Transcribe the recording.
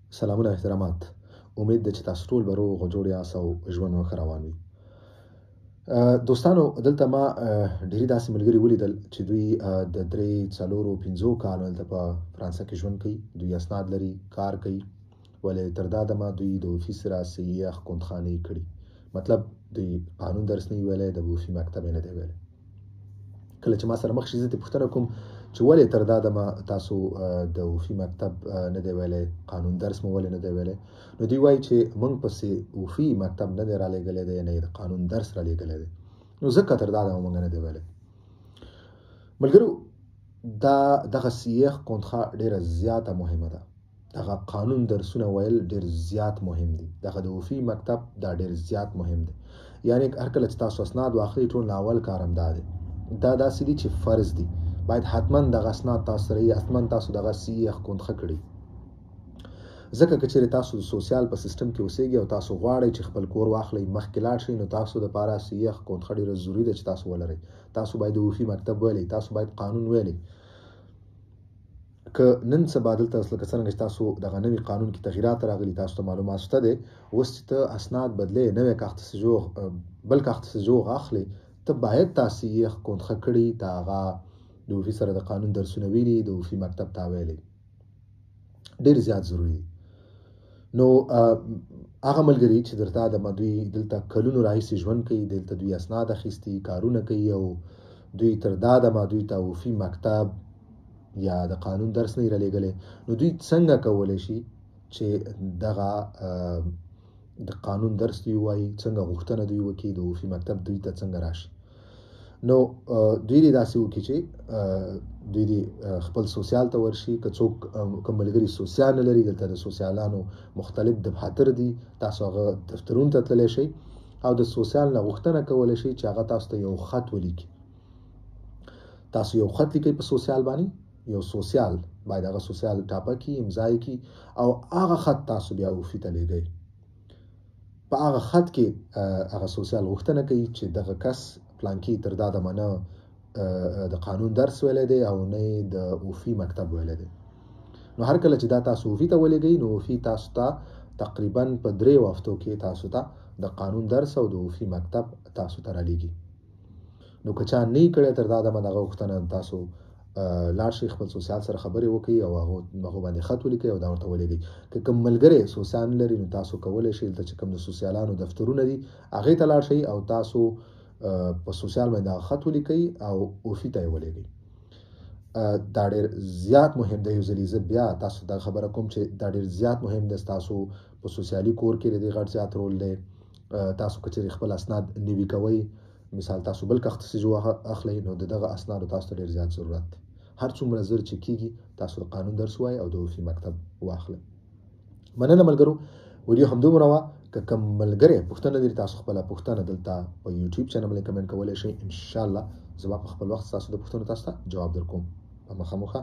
سلامونه احترامات. امید ده چې تاسو ټول به روغ او جوړ یاست او ژوند مو ښه روان وي. دوستانو دلته ما ډېری داسې ملګري ولیدل چې دوی د 3 4 5 کالو دلته په فرانسه کې ژوند کوي. دوی اسناد لري، کار کوي، ولې تر دا دمه دوی د اوفیس راسي یا خوندخانه کړي. مطلب دوی قانون درس نه ویلې، د اوفي مکتب نه دی ویلې. کله چې ما سره مخ شي زه ته پوښتنه کوم چې ولې تر دا دمه تاسو د اوفي مکتب نه دی ویلې، قانون درس مو ولې نه دی ویلې؟ نو دوی وایي چې موږ پسې اوفي مکتب نه دی را لېږلی دی، نه د قانون درس را لېږلی دی، نو ځکه تر دا دمه موږ نه دی ویلی. ملګرو، دغه سیخ کونتخه ډېره زیاته مهمه ده. دغه قانون درسونه ویل ډېر زیات مهم دي. دغه د اوفي مکتب دا ډېر زیات مهم دی. یعنی هر کله چې تاسو اسناد واخلئ ټول اول کار هم دا دی. دا داسې دي چې فرض دي، باید حتما دغه اسناد تاسو سره یې، حتما تاسو دغه سیخ کونتخه کړئ. ځکه که چېرې تاسو د سوسیال په سیستم کې اوسېږئ او تاسو غواړئ چې خپل کور واخلئ، مخکې لاړ شئ، نو تاسو دپاره سیخ کونتخه ډېره ضروري ده چې تاسو ولرئ. تاسو باید د اوفي مکتب ویلی، تاسو باید قانون ویلی. که نن سبا دلته لکه څرنګه چې تاسو دغه نوي قانون کې تغییرات راغلي، تاسو ته معلومات شته دی، اوس چې ته اسناد بدلې، نوی کاغذ سجوغ بل کاغذ سجوغ اخلي، ته باید تاسو یې کونتخه کړي، دا هغه د اوفي سره د قانون درسونه ویلي، د اوفي مکتب ته ویلي، ډېر زیات ضروري دي. نو هغه ملګري چې درته د دوی دلته کلونو راهیسې ژوند کوي، دلته دوی اسناد اخیستي، کارونه کوي، او دوی تر دا دمه دوی ته اوفي مکتب یا د قانون درس نه را لېږلی، نو دوی څنګه کولی شي چې دغه د قانون درس دوی ووایي، څنګه غوښتنه دوی وکړي، د اوفي مکتب دوی ته څنګه راشي. نو دوی دې داسې وکړي چې دوی دې خپل سوسیال ته ورشي. که څوک کوم ملګري سوسیال نه لري، دلته د سوسیالانو مختلف دفاتر دي، تاسو هغه دفترونو ته تللی شئ او د سوسیال نه غوښتنه کولی شئ چې هغه تاسو ته یو خط ولیکي. تاسو یو خط لیکئ په سوسیال باندې، یو سوسیال باید هغه سوسیال ټاپه کړي، امضا یې کړي، او هغه خط تاسو بیا اوفي ته لیږئ. په هغه خط کې هغه سوسیال غوښتنه کوي چې دغه کس پلانکي تر دا دمه نه د قانون درس ویلی دی او نه د اوفي مکتب ویلی دی. نو هر کله چې دا تاسو اوفي ته ولیږئ، نو اوفي تاسو ته تقریبا په 3 هفتو کې تاسو ته د قانون درس او د اوفي مکتب تاسو ته رالیږي. نو که چا نه یې کړی تر دا دمه دغه غوښتنه، تاسو لاړ شئ خپل سوسیال سره خبرې وکړئ او هغو باندې خط ولیکئ او دا ورته ولیږئ. که کوم ملګری سوسیال نه لري، نو تاسو کولی شئ دلته چې کوم د سوسیالانو دفترونه دي هغې ته لاړ شئ او تاسو په سوسیال باندې هغه خط ولیکئ او اوفي ته یې ولیږئ. دا ډېر زیات مهم دی. یو ځلې زه بیا تاسو دا خبره کوم چې دا ډېر زیات مهم دی. تاسو په سوسیالي کور کې د دې غټ زیات رول دی. تاسو که چېرې خپل اسناد نوي کوئ، مثال تاسو بل کاغذ سجو اخلئ، نو دغه اسنادو تاسو ته ډېر زیات ضرورت دی. هر څومره زر چې کېږي تاسو د قانون درس ووایئ او د اوفي مکتب واخلئ. مننه ملګرو، ویډیو همدومره وه. که کوم ملګری پوښتنه لري، تاسو خپله پوښتنه دلته په یوټیوب چینل باندې کمنټ کولی شئ. انشاءالله زه به په خپل وخت تاسو د پوښتنو تاسو ته جواب درکوم په مخامخ.